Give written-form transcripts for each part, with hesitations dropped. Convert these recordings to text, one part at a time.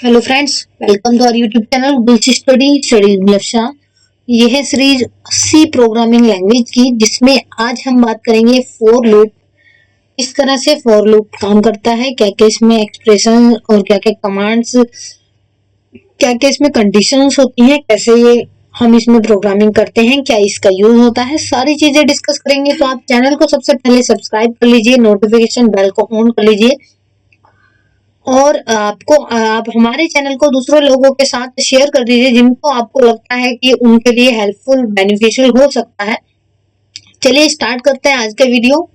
Hello friends, welcome to our YouTube channel गुल्स studies लफ्शा। ये है सीरीज सी प्रोग्रामिंग लैंग्वेज की, जिसमें आज हम बात करेंगे फॉर लूप। इस तरह से फॉर लूप काम करता है, क्या क्या इसमें एक्सप्रेशन और क्या क्या कमांड्स, क्या क्या इसमें कंडीशंस होती हैं, कैसे ये हम इसमें प्रोग्रामिंग करते हैं, क्या इसका यूज होता है, सारी चीजें डिस्कस करेंगे। तो आप चैनल को सबसे पहले सब्सक्राइब कर लीजिए, नोटिफिकेशन बेल को ऑन कर लीजिए और आप हमारे चैनल को दूसरों लोगों के साथ शेयर कर दीजिए जिनको आपको लगता है कि उनके लिए हेल्पफुल बेनिफिशियल हो सकता है। चलिए स्टार्ट करते हैं आज का वीडियो।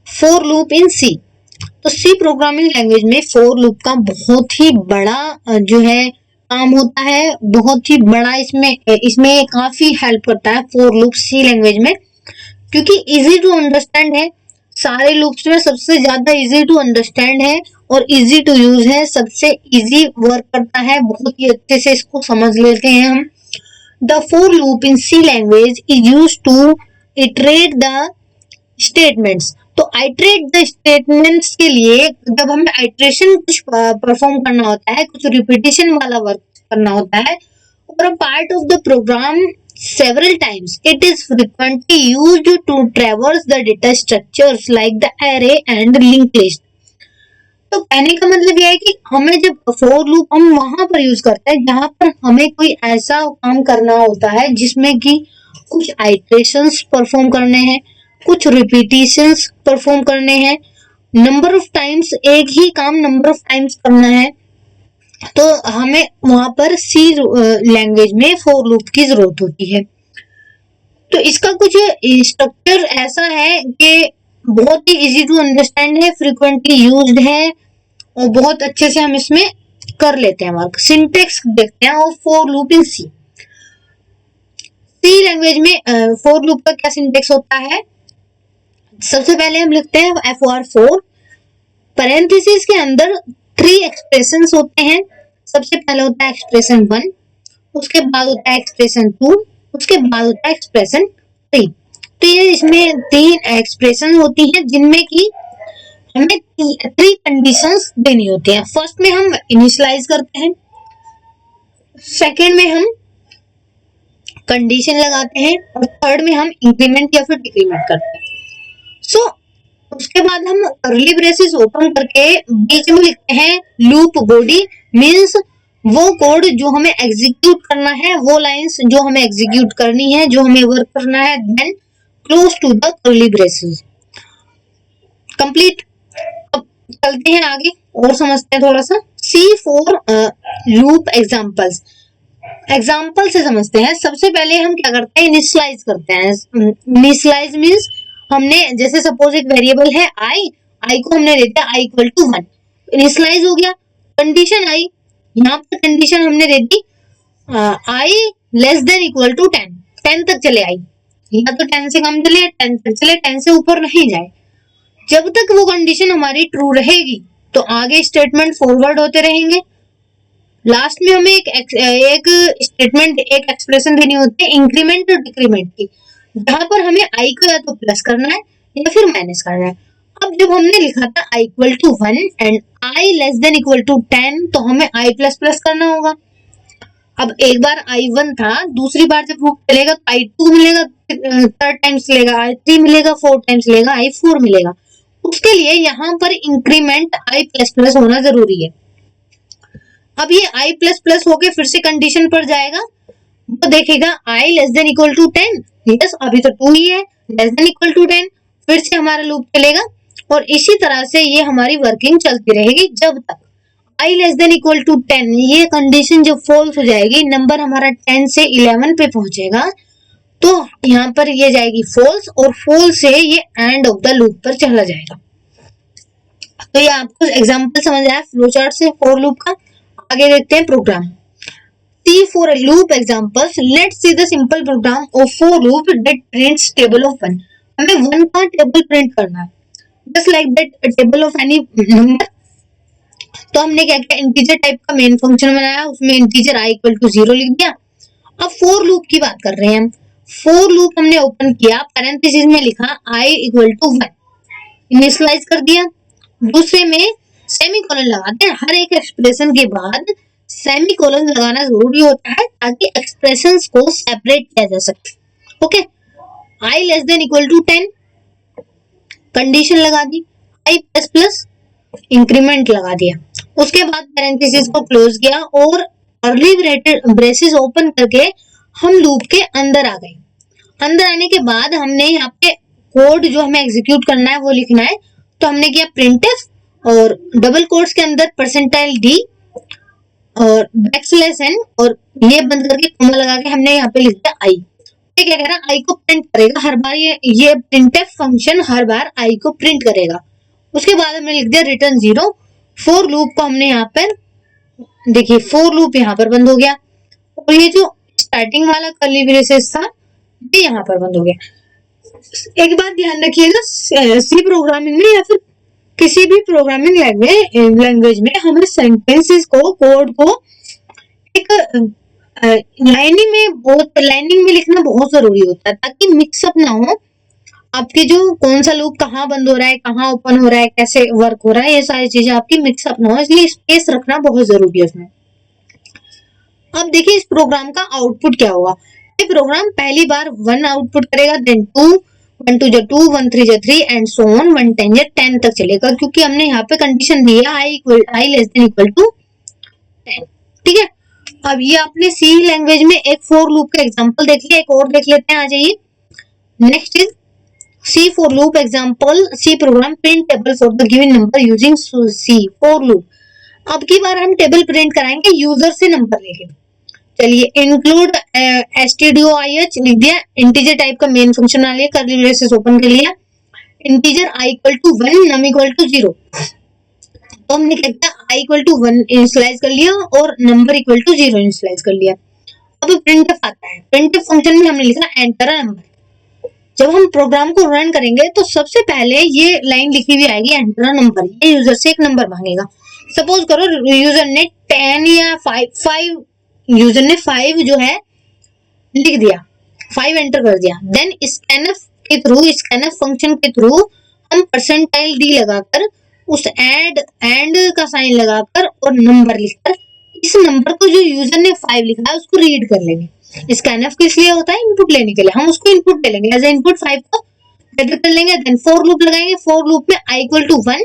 फॉर लूप इन सी। तो सी प्रोग्रामिंग लैंग्वेज में फॉर लूप का बहुत ही बड़ा जो है काम होता है, बहुत ही बड़ा इसमें काफी हेल्प करता है फॉर लूप सी लैंग्वेज में, क्योंकि इजी टू अंडरस्टैंड है। सारे लूप्स में सबसे ज्यादा इजी टू अंडरस्टैंड है और इजी टू यूज है, सबसे इजी वर्क करता है, बहुत ही अच्छे से इसको समझ लेते हैं हम। The for loop in C language is used to iterate the statements. तो आइट्रेट द स्टेटमेंट्स के लिए जब हमें आइट्रेशन कुछ परफॉर्म करना होता है, कुछ रिपीटिशन वाला वर्क करना होता है और a part of the program several times, it is frequently used to traverse the data structures like the array and linked list। तो कहने का मतलब यह है कि हमें जब फॉर लूप हम वहां पर यूज करते हैं जहां पर हमें कोई ऐसा काम करना होता है जिसमें कि कुछ आइट्रेशंस परफॉर्म करने हैं, कुछ रिपीटिशंस परफॉर्म करने हैं, नंबर ऑफ टाइम्स एक ही काम नंबर ऑफ टाइम्स करना है, तो हमें वहां पर सी लैंग्वेज में फॉर लूप की जरूरत होती है। तो इसका कुछ स्ट्रक्चर ऐसा है कि बहुत ही इजी टू अंडरस्टैंड है, फ्रीक्वेंटली यूज्ड है और बहुत अच्छे से हम इसमें कर लेते हैं वर्क। सिंटेक्स देखते हैं और for loop in C. C language में फॉर लूप का क्या सिंटेक्स होता है? सबसे पहले हम लिखते हैं FOR4, पैरेंथेसिस के अंदर 3 एक्सप्रेशंस होते हैं। सबसे पहले होता है एक्सप्रेशन 1, उसके बाद होता है एक्सप्रेशन 2, उसके बाद होता है एक्सप्रेशन 3। तो ये इसमें 3 एक्सप्रेशन होती हैं जिनमें की हमें 3 कंडीशंस देनी होती हैं। फर्स्ट में हम इनिशियलाइज करते हैं, सेकंड में हम कंडीशन लगाते हैं और थर्ड में हम इंक्रीमेंट या फिर डिक्रीमेंट करते हैं। सो उसके बाद हम कर्ली ब्रेसेस ओपन करके बीच में लिखते हैं लूप बॉडी, मींस वो कोड जो हमें एग्जीक्यूट करना है, वो लाइंस जो हमें एग्जीक्यूट करनी है, जो हमें वर्क करना है, then close to the curly braces. Complete. अब चलते हैं आगे और समझते हैं थोड़ा सा। C for loop examples. Example से समझते हैं। सबसे पहले हम क्या करते हैं? इनिशियलाइज करते हैं। इनिशियलाइज मींस हमने जैसे सपोज एक वेरिएबल है आई को हमने दे दिया i = 1, इनिशियलाइज हो गया। कंडीशन आई, यहाँ पर कंडीशन हमने दे दी i < 10, 10 तक चले आई, या तो 10 से कम चले, 10 तक चले, 10 से ऊपर नहीं जाए। जब तक वो कंडीशन हमारी ट्रू रहेगी तो आगे स्टेटमेंट फॉरवर्ड होते रहेंगे। लास्ट में हमें एक स्टेटमेंट, एक एक्सप्रेशन देनी होती है इंक्रीमेंट और डिक्रीमेंट की, जहां पर हमें i को या तो प्लस करना है या फिर माइनस करना है। अब जब हमने लिखा था i = 1 एंड i < 10, तो हमें i प्लस करना होगा। अब एक बार i1 था, दूसरी बार जब लूप चलेगा तो i2 मिलेगा, थर्ड टाइम्स मिलेगा i3 मिलेगा, फोर्थ टाइम्स मिलेगा i4 मिलेगा। उसके लिए यहाँ पर इंक्रीमेंट i++ होना जरूरी है। अब ये i++ होके फिर से कंडीशन पर जाएगा, तो देखेगा i < 10, यस अभी तो 2 ही है, < 10, फिर से हमारा लूप चलेगा और इसी तरह से ये हमारी वर्किंग चलती रहेगी जब तक i < 10 ये कंडीशन जब फॉल्स हो जाएगी, नंबर हमारा 10 से 11 पे पहुंचेगा, तो यहाँ पर ये जाएगी फॉल्स और फॉल्स से ये एंड ऑफ द लूप पर चला जाएगा। तो ये आपको एग्जांपल समझ आया फ्लो चार्ट से फॉर लूप का। आगे देखते हैं programme. C for a loop examples. Let's see the simple program of for loop that prints table of 1. हमें 1 का टेबल प्रिंट करना है, just like that table of any number। तो हमने क्या किया? इंटीजर टाइप का मेन फंक्शन बनाया, उसमें इंटीजर i = 0 लिख दिया। अब फॉर लूप की बात कर रहे हैं हम। फोर लूप हमने ओपन किया, पैरेंथेसिस में लिखा i इक्वल टू 1, इनिशियलाइज कर दिया। दूसरे में सेमीकोलन लगाते हैं, हर एक एक्सप्रेशन के बाद सेमीकोलन लगाना जरूरी होता है ताकि एक्सप्रेशंस को सेपरेट किया जा सके। Okay, i less than equal to 10 condition लगा दी, i प्लस प्लस इंक्रीमेंट लगा दिया। उसके बाद पैरेंथेसिस को क्लोज किया और कर्ली ब्रेसेस ओपन करके हम लूप के अंदर आ गए। अंदर आने के बाद हमने यहाँ पे कोड जो हमें एग्जीक्यूट करना है वो लिखना है, तो हमने किया printf और डबल कोट्स के अंदर %d और \n और ये बंद करके कॉमा लगा के हमने यहाँ पे लिख दिया i। ये क्या कह रहा है, i को प्रिंट करेगा हर बार, ये printf function her bar i को प्रिंट करेगा। उसके बाद हमने लिख दिया रिटर्न 0। फोर लूप को हमने यहाँ पर देखिए, फोर लूप यहाँ पर बंद हो गया और ये जो स्टार्टिंग वाला कर्ली ब्रेसेस था ये यहाँ पर बंद हो गया। एक बात ध्यान रखिएगा, सी प्रोग्रामिंग में या फिर किसी भी प्रोग्रामिंग लैंग्वेज में हमें सेंटेंसेस को, कोड को एक लाइनिंग में लिखना बहुत जरूरी होता है ताकि मिक्सअप ना हो। आपकी जो कौन सा लूप कहाँ बंद हो रहा है, कहाँ ओपन हो रहा है, कैसे वर्क हो रहा है, ये सारी चीजें आपकी मिक्सअप ना हो, इसलिए स्पेस रखना बहुत जरूरी है उसमें। अब देखिए इस प्रोग्राम का आउटपुट क्या होगा। ये प्रोग्राम पहली बार 1 आउटपुट करेगा, देन 2, 1 2 2, 1 3 3 एंड सो ऑन 1 10 तक चलेगा, क्योंकि हमने यहाँ पे कंडीशन दी है i less than equal to 10। ठीक है, अब ये आपने सी लैंग्वेज में एक फोर लूप का एग्जांपल देख लिया, एक और देख लेते हैं, आ जाइए। Next is C for loop example, C program print table for the given number using C for loop। अब की बार हम टेबल प्रिंट कराएंगे यूजर से नंबर लेके। चलिए इंक्लूड stdoih लिख दिया, इंटीजर टाइप का मेन फंक्शन बना लिया, कर्ली ब्रेसेस ओपन कर लिया, integer i equal to 1 num equal to 0। तो हमने क्या किया, i इक्वल टू 1 इनिशियलाइज कर लिया और नंबर इक्वल टू 0 इनिशियलाइज कर लिया। अब प्रिंटफ आता है, प्रिंटफ फंक्शन में हमने लिखा एंटर अ नंबर। जब हम प्रोग्राम को रन करेंगे तो सबसे पहले ये लाइन लिखी हुई आएगी एंटर नंबर, ये यूजर से एक नंबर मांगेगा। सपोज करो यूजर ने 10 या 5 यूजर ने 5 जो है लिख दिया, 5 एंटर कर दिया, देन स्कैनफ के थ्रू, स्कैनफ फंक्शन के थ्रू हम %d लगाकर उस एंड का साइन लगाकर और नंबर लिखकर इस नंबर को जो यूजर ने 5 लिखा है उसको रीड कर लेंगे। स्कैनफ किस लिए होता है, इनपुट लेने के लिए, हम उसको इनपुट ले लेंगे, एज इनपुट 5 को एंटर कर लेंगे, देन फोर लूप लगाएंगे। फोर लूप में i इक्वल टू 1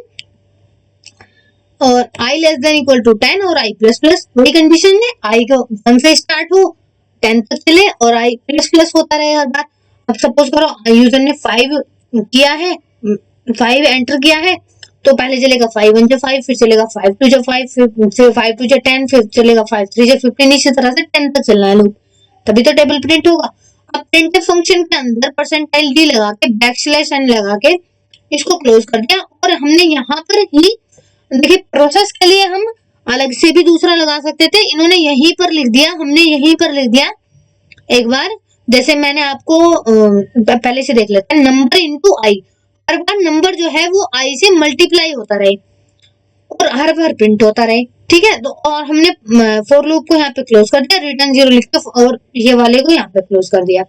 और i less than equal to 10 और i प्लस प्लस, वही कंडीशन है, i को 1 से स्टार्ट हो 10 तक चले और i प्लस प्लस होता रहे हर बार। अब सपोज करो यूजर ने 5 किया है, 5 एंटर किया है, तो पहले चलेगा 5 1 जा 5, फिर चलेगा 5 2 जा 5, फिर 5 2 जा 10, फिर चलेगा 5 3 जा 15, इसी तरह से 10 तक चलना है लूप, तभी तो टेबल प्रिंट होगा। अब प्रिंटफ फंक्शन के अंदर %d लगा के \n लगा के इसको क्लोज कर दिया और हमने यहाँ पर ही देखिए, प्रोसेस के लिए हम अलग से भी दूसरा लगा सकते थे, इन्होंने यहीं पर लिख दिया, हमने यहीं पर लिख दिया। एक बार जैसे मैंने आपको पहले से देख लेते हैं, number into i, her bar number जो है वो i से मल्टीप्लाई होता रहे और हर बार प्रिंट होता रहे। ठीक है, तो और हमने फोर लूप को यहाँ पे क्लोज कर दिया, रिटर्न 0 लिख के और ये वाले को यहाँ पे क्लोज कर दिया।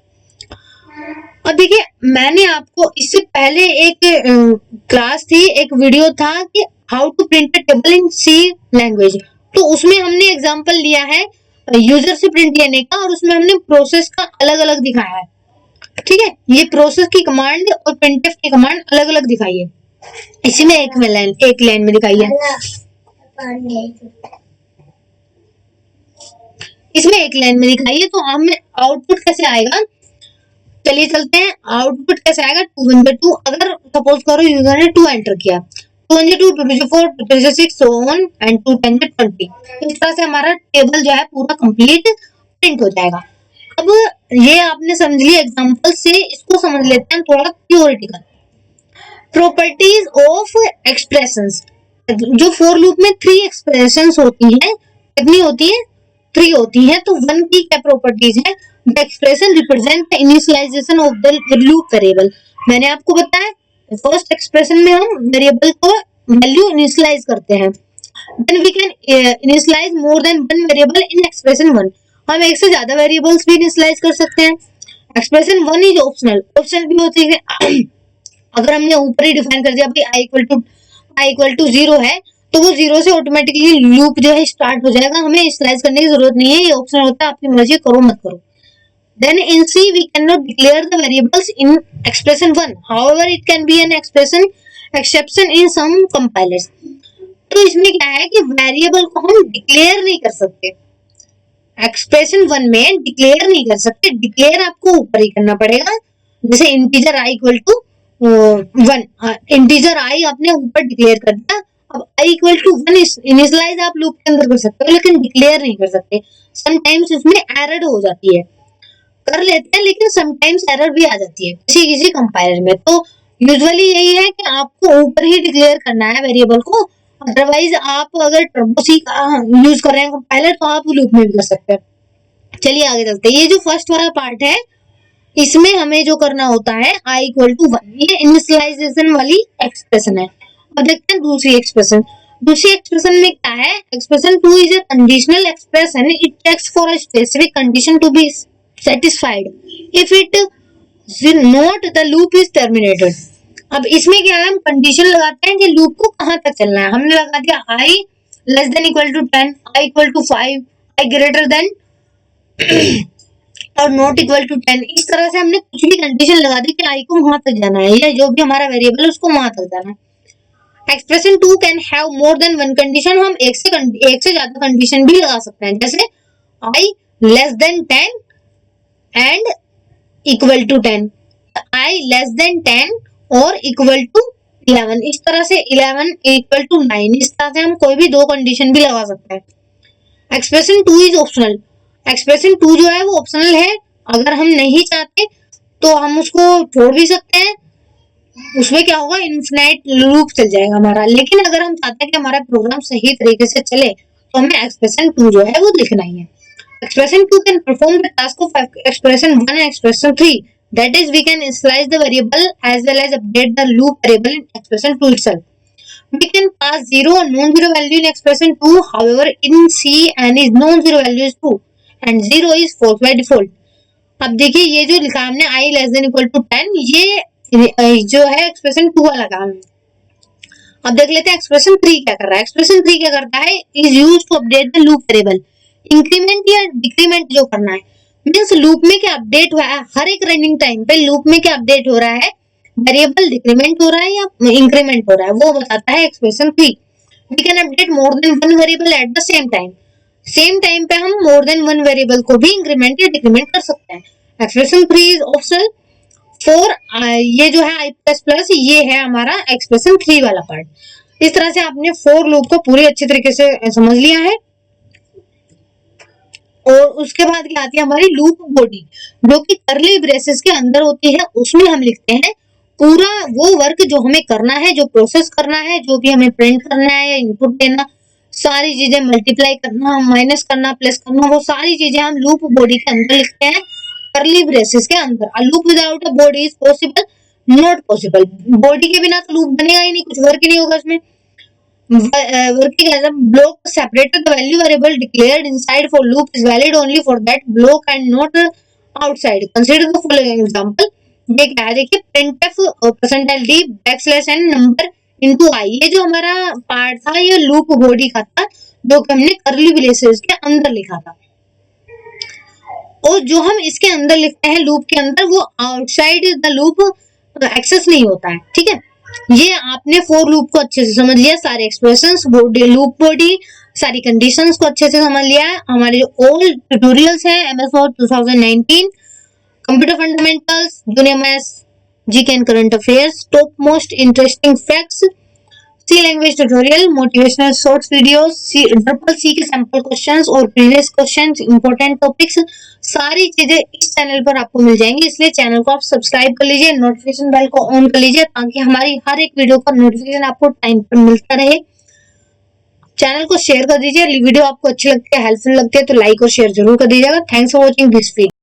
और देखिए मैंने आपको इससे पहले एक क्लास थी, एक वीडियो था कि how to print a table in C language, तो उसमें हमने एग्जांपल लिया है यूजर से प्रिंट लेने का और उसमें हमने प्रोसेस का अलग अलग दिखाया है। ठीक है, ये प्रोसेस की कमांड और प्रिंटफ की कमांड अलग अलग दिखाई है, इसी में एक लाइन में दिखाई है, इसमें एक लाइन में दिखाई है। तो हमें आउटपुट कैसे आएगा, चलिए चलते हैं, आउटपुट कैसे आएगा, 2 1 2। अगर सपोज करो यूजर ने 2 एंटर किया, 2 1 2 2 2 4 2 3 6 so on and 2 10 20, इस तरह से हमारा टेबल जो है पूरा कंप्लीट प्रिंट हो जाएगा। अब ये आपने समझ लिया एग्जांपल से, इसको समझ लेते हैं थोड़ा थ्योरेटिकल। प्रॉपर्टीज ऑफ एक्सप्रेशंस, जो फोर लूप में 3 एक्सप्रेशंस होती हैं, कितनी होती है, 3 होती हैं, तो 1 की क्या प्रॉपर्टीज है, the expression represent the initialization of the loop variable. मैंने आपको बताया फर्स्ट एक्सप्रेशन में हम वेरिएबल को वैल्यू इनिशियलाइज करते हैं, then we can initialize more than 1 variable in expression 1, हम एक से ज्यादा वेरिएबल्स भी इनिशियलाइज कर सकते हैं। एक्सप्रेशन 1 इज ऑप्शनल, ऑप्शनल भी होती है। अगर हमने ऊपर ही डिफाइन कर दिया भाई i इक्वल टू 0 है, तो वो 0 से ऑटोमेटिकली लूप जो है स्टार्ट हो जाएगा, हमें स्लाइस करने की जरूरत नहीं है, ये ऑप्शनल होता है, आपकी मर्जी करो मत करो। Then in C we cannot declare the variables in expression 1. However, it can be an exception in some compilers. तो इसमें क्या है कि वेरिएबल को हम डिक्लेयर नहीं कर सकते, एक्सप्रेशन 1 में डिक्लेयर नहीं कर सकते, डिक्लेयर आपको ऊपर ही करना पड़ेगा। जैसे integer i equal to 1, integer i आपने ऊपर डिक्लेयर कर दिया, अब i इक्वल टू 1 इनिशियलाइज आप लूप के अंदर कर सकते हो, लेकिन डिक्लेयर नहीं कर सकते। समटाइम्स इसमें एरर हो जाती है, कर लेते हैं लेकिन समटाइम्स एरर भी आ जाती है किसी किसी कंपाइलर में। तो यूजुअली यही है कि आपको ऊपर ही डिक्लेयर करना है वेरिएबल को, अदरवाइज आप अगर टर्बो सी का यूज कर रहे हैं कंपाइलर तो आप लूप में भी कर सकते हैं। चलिए आगे चलते हैं। ये जो फर्स्ट वाला पार्ट है इसमें हमें जो करना होता है i इक्वल टू 1, ये इनिशियलाइजेशन वाली एक्सप्रेशन है। अब देखते हैं दूसरी एक्सप्रेशन। दूसरी एक्सप्रेशन में क्या है, expression 2 is a conditional expression, it checks for a specific condition to be satisfied if it will not the loop is terminated। अब इसमें क्या है, हम कंडीशन लगाते हैं कि लूप को कहां तक चलना है। हमने लगा दिया i less than equal to 10, i equal to 5, i greater than और नॉट इक्वल टू 10। इस तरह से हमने कुछ भी कंडीशन लगा दी कि i को वहां तक जाना है, या जो भी हमारा वेरिएबल है उसको वहां तक जाना है। Expression 2 can have more than one condition, हम एक से ज्यादा कंडीशन भी लगा सकते हैं, जैसे i less than 10 and equal to 10, i less than 10 और इक्वल टू 11, इस तरह से 11 इक्वल टू 9, इस तरह से हम कोई भी दो कंडीशन भी लगा सकते हैं। एक्सप्रेशन 2 इज ऑप्शनल, एक्सप्रेशन 2 जो है वो ऑप्शनल है, अगर हम नहीं चाहते तो हम उसको छोड़ भी सकते हैं, उसमें क्या होगा इनफिनाइट लूप चल जाएगा हमारा। लेकिन अगर हम चाहते हैं कि हमारा प्रोग्राम सही तरीके से चले तो हमें एक्सप्रेशन 2 जो है वो लिखना ही है। Expression 2 can perform the task of expression 1 and expression 3. That is, we can initialize the variable as well as update the loop variable in expression 2 itself. We can pass 0 or non-zero value in expression 2. However, in C and is non-zero value is true and 0 is false by default. अब देखिए ये जो लिखा हमने i less than equal to 10, ये जो है expression 2 वाला काम है। अब देख लेते हैं एक्सप्रेशन 3 क्या कर रहा है। एक्सप्रेशन 3 क्या करता है, is used to update the loop variable. Increment या डिक्रीमेंट जो करना है, मीन्स लूप में क्या अपडेट हुआ है, हर एक रनिंग टाइम पे लूप में क्या अपडेट हो रहा है, वेरिएबल डिक्रीमेंट हो रहा है या इंक्रीमेंट हो रहा है, वो बताता है expression 3। We can update more than one variable at the same time पे हम मोर देन वन वेरिएबल को भी इंक्रीमेंट या डिक्रीमेंट कर सकते हैं। एक्सप्रेशन 3 इज ऑप्शनल फॉर, ये जो है i++, ये है हमारा एक्सप्रेशन 3 वाला पार्ट। इस तरह से आपने फॉर लूप को पूरी अच्छी तरीके से समझ लिया है। और उसके बाद क्या आती है हमारी लूप बॉडी, जो कि कर्ली ब्रेसेस के अंदर होती है। उसमें हम लिखते हैं पूरा वो वर्क जो हमें करना है, जो प्रोसेस करना है, जो भी हमें प्रिंट करना है या इनपुट देना, सारी चीजें मल्टीप्लाई करना, माइनस करना, प्लस करना, वो सारी चीजें हम लूप बॉडी के अंदर लिखते हैं, कर्ली ब्रेसेस के अंदर। A loop without a body is possible, not possible. Body के बिना तो लूप बनेगा ही नहीं, कुछ वर्क ही नहीं होगा उसमें। Working as a block separated, the value variable declared inside for loop is valid only for that block and not outside. Consider the following example. ये क्या है देखिए, printf %d \n number into i, ये जो हमारा part था ये loop body का था, जो कि हमने कर्ली ब्रेसेस के अंदर लिखा था। और जो हम इसके अंदर लिखते हैं लूप के अंदर, वो आउटसाइड द लूप एक्सेस नहीं होता है। ठीक है, ये आपने फॉर लूप को अच्छे से समझ लिया, सारे एक्सप्रेशंस, लूप बॉडी, सारी कंडीशंस को अच्छे से समझ लिया है। हमारे जो ऑल ट्यूटोरियल्स हैं MS Word 2019, computer fundamentals, junior maths, GK and current affairs, top most interesting facts, C language tutorial, motivational shorts videos, CCC के सैंपल क्वेश्चंस और प्रीवियस क्वेश्चंस, इंपॉर्टेंट टॉपिक्स, सारी चीजें इस चैनल पर आपको मिल जाएंगी। इसलिए चैनल को आप सब्सक्राइब कर लीजिए, नोटिफिकेशन बेल को ऑन कर लीजिए, ताकि हमारी हर एक वीडियो का नोटिफिकेशन आपको टाइम पर मिलता रहे। चैनल को शेयर कर दीजिए, वीडियो आपको अच्छी लगती है, हेल्पफुल लगती है तो लाइक और शेयर जरूर कर दीजिएगा। Thanks for watching this video.